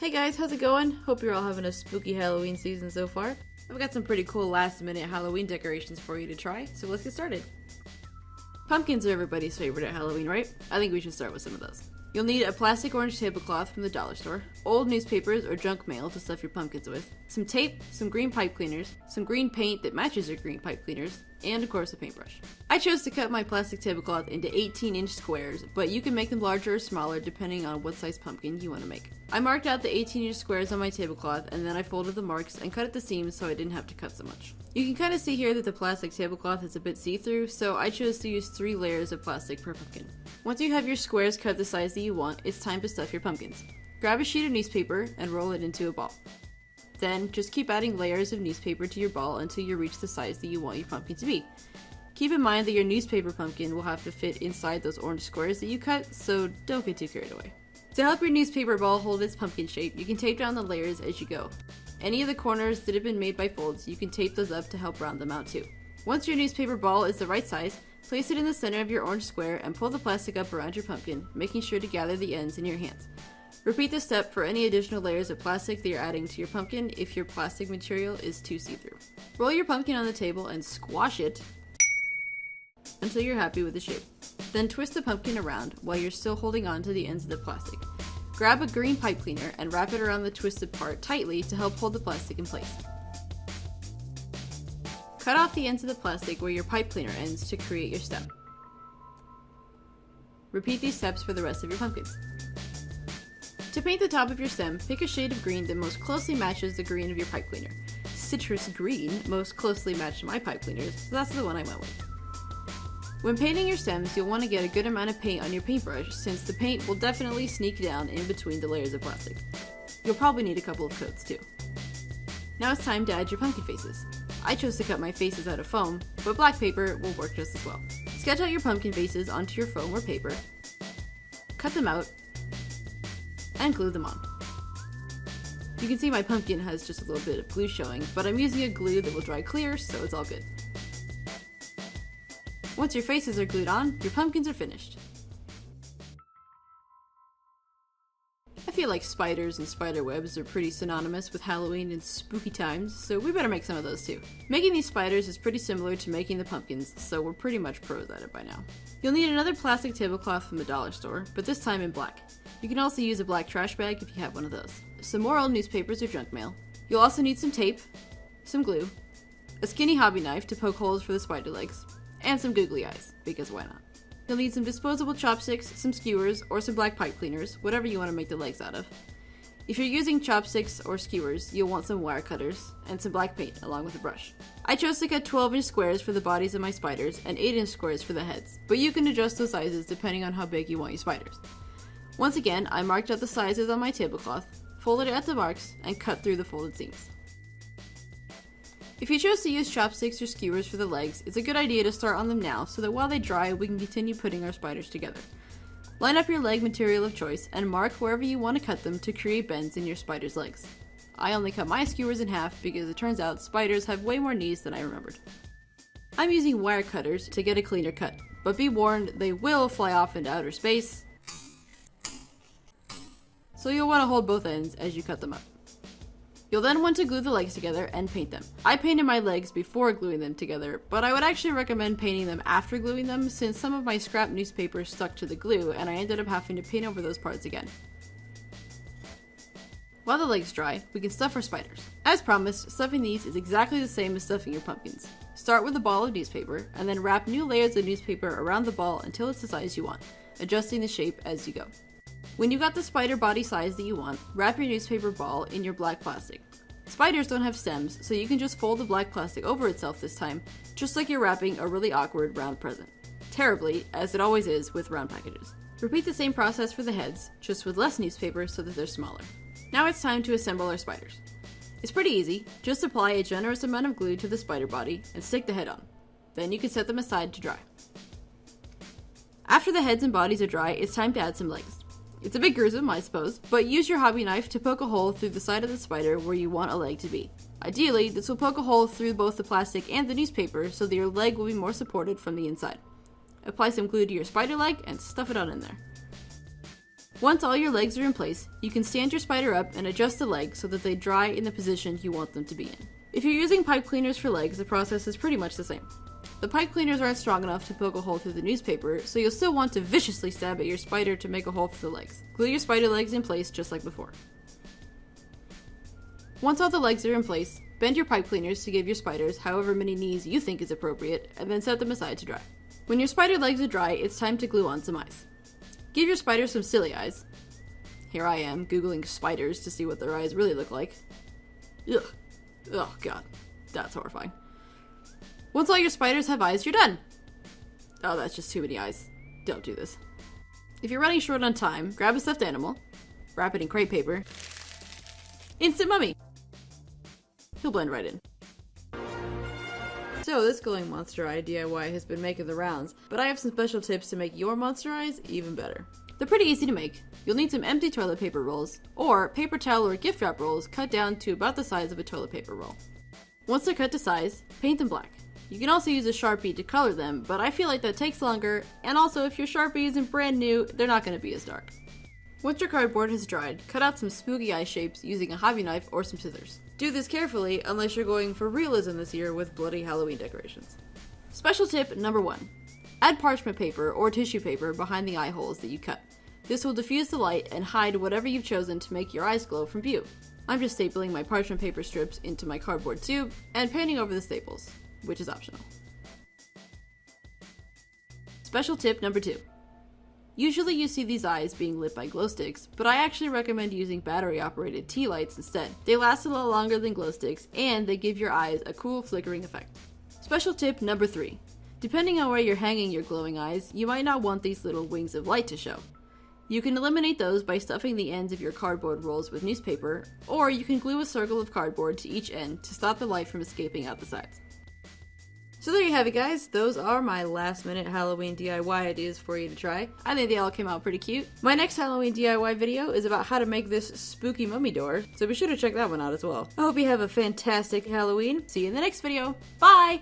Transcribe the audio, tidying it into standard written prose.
Hey guys, how's it going? Hope you're all having a spooky Halloween season so far. I've got some pretty cool last minute Halloween decorations for you to try, so let's get started. Pumpkins are everybody's favorite at Halloween, right? I think we should start with some of those. You'll need a plastic orange tablecloth from the dollar store, old newspapers or junk mail to stuff your pumpkins with, some tape, some green pipe cleaners, some green paint that matches your green pipe cleaners, and of course a paintbrush. I chose to cut my plastic tablecloth into 18-inch squares, but you can make them larger or smaller depending on what size pumpkin you want to make. I marked out the 18-inch squares on my tablecloth and then I folded the marks and cut at the seams so I didn't have to cut so much. You can kind of see here that the plastic tablecloth is a bit see-through, so I chose to use 3 layers of plastic per pumpkin. Once you have your squares cut the size that you want, it's time to stuff your pumpkins. Grab a sheet of newspaper and roll it into a ball. Then, just keep adding layers of newspaper to your ball until you reach the size that you want your pumpkin to be. Keep in mind that your newspaper pumpkin will have to fit inside those orange squares that you cut, so don't get too carried away. To help your newspaper ball hold its pumpkin shape, you can tape down the layers as you go. Any of the corners that have been made by folds, you can tape those up to help round them out too. Once your newspaper ball is the right size, place it in the center of your orange square and pull the plastic up around your pumpkin, making sure to gather the ends in your hands. Repeat this step for any additional layers of plastic that you're adding to your pumpkin if your plastic material is too see-through. Roll your pumpkin on the table and squash it until you're happy with the shape. Then twist the pumpkin around while you're still holding on to the ends of the plastic. Grab a green pipe cleaner and wrap it around the twisted part tightly to help hold the plastic in place. Cut off the ends of the plastic where your pipe cleaner ends to create your stem. Repeat these steps for the rest of your pumpkins. To paint the top of your stem, pick a shade of green that most closely matches the green of your pipe cleaner. Citrus green most closely matched my pipe cleaners, so that's the one I went with. When painting your stems, you'll want to get a good amount of paint on your paintbrush since the paint will definitely sneak down in between the layers of plastic. You'll probably need a couple of coats too. Now it's time to add your pumpkin faces. I chose to cut my faces out of foam, but black paper will work just as well. Sketch out your pumpkin faces onto your foam or paper, cut them out, and glue them on. You can see my pumpkin has just a little bit of glue showing, but I'm using a glue that will dry clear, so it's all good. Once your faces are glued on, your pumpkins are finished. I feel like spiders and spider webs are pretty synonymous with Halloween and spooky times, so we better make some of those too. Making these spiders is pretty similar to making the pumpkins, so we're pretty much pros at it by now. You'll need another plastic tablecloth from the dollar store, but this time in black. You can also use a black trash bag if you have one of those. Some more old newspapers or junk mail. You'll also need some tape, some glue, a skinny hobby knife to poke holes for the spider legs, and some googly eyes, because why not? You'll need some disposable chopsticks, some skewers, or some black pipe cleaners, whatever you want to make the legs out of. If you're using chopsticks or skewers, you'll want some wire cutters, and some black paint along with a brush. I chose to cut 12-inch squares for the bodies of my spiders, and 8-inch squares for the heads, but you can adjust those sizes depending on how big you want your spiders. Once again, I marked out the sizes on my tablecloth, folded it at the marks, and cut through the folded seams. If you chose to use chopsticks or skewers for the legs, it's a good idea to start on them now so that while they dry, we can continue putting our spiders together. Line up your leg material of choice and mark wherever you want to cut them to create bends in your spider's legs. I only cut my skewers in half because it turns out spiders have way more knees than I remembered. I'm using wire cutters to get a cleaner cut, but be warned, they will fly off into outer space, so you'll want to hold both ends as you cut them up. You'll then want to glue the legs together and paint them. I painted my legs before gluing them together, but I would actually recommend painting them after gluing them since some of my scrap newspaper stuck to the glue and I ended up having to paint over those parts again. While the legs dry, we can stuff our spiders. As promised, stuffing these is exactly the same as stuffing your pumpkins. Start with a ball of newspaper and then wrap new layers of newspaper around the ball until it's the size you want, adjusting the shape as you go. When you got the spider body size that you want, wrap your newspaper ball in your black plastic. Spiders don't have stems, so you can just fold the black plastic over itself this time, just like you're wrapping a really awkward round present. Terribly, as it always is with round packages. Repeat the same process for the heads, just with less newspaper so that they're smaller. Now it's time to assemble our spiders. It's pretty easy, just apply a generous amount of glue to the spider body and stick the head on. Then you can set them aside to dry. After the heads and bodies are dry, it's time to add some legs. It's a bit gruesome, I suppose, but use your hobby knife to poke a hole through the side of the spider where you want a leg to be. Ideally, this will poke a hole through both the plastic and the newspaper so that your leg will be more supported from the inside. Apply some glue to your spider leg and stuff it on in there. Once all your legs are in place, you can stand your spider up and adjust the legs so that they dry in the position you want them to be in. If you're using pipe cleaners for legs, the process is pretty much the same. The pipe cleaners aren't strong enough to poke a hole through the newspaper, so you'll still want to viciously stab at your spider to make a hole for the legs. Glue your spider legs in place just like before. Once all the legs are in place, bend your pipe cleaners to give your spiders however many knees you think is appropriate, and then set them aside to dry. When your spider legs are dry, it's time to glue on some eyes. Give your spiders some silly eyes. Here I am, googling spiders to see what their eyes really look like. Ugh. Oh god, that's horrifying. Once all your spiders have eyes, you're done! Oh, that's just too many eyes. Don't do this. If you're running short on time, grab a stuffed animal, wrap it in crepe paper. Instant mummy! He'll blend right in. So this glowing monster eye DIY has been making the rounds, but I have some special tips to make your monster eyes even better. They're pretty easy to make. You'll need some empty toilet paper rolls, or paper towel or gift wrap rolls cut down to about the size of a toilet paper roll. Once they're cut to size, paint them black. You can also use a Sharpie to color them, but I feel like that takes longer, and also if your Sharpie isn't brand new, they're not going to be as dark. Once your cardboard has dried, cut out some spooky eye shapes using a hobby knife or some scissors. Do this carefully unless you're going for realism this year with bloody Halloween decorations. Special tip number 1. Add parchment paper or tissue paper behind the eye holes that you cut. This will diffuse the light and hide whatever you've chosen to make your eyes glow from view. I'm just stapling my parchment paper strips into my cardboard tube and painting over the staples, which is optional. Special tip number 2. Usually you see these eyes being lit by glow sticks, but I actually recommend using battery-operated tea lights instead. They last a lot longer than glow sticks, and they give your eyes a cool flickering effect. Special tip number 3. Depending on where you're hanging your glowing eyes, you might not want these little wings of light to show. You can eliminate those by stuffing the ends of your cardboard rolls with newspaper, or you can glue a circle of cardboard to each end to stop the light from escaping out the sides. So there you have it, guys. Those are my last minute Halloween DIY ideas for you to try. I think they all came out pretty cute. My next Halloween DIY video is about how to make this spooky mummy door, so be sure to check that one out as well. I hope you have a fantastic Halloween. See you in the next video. Bye!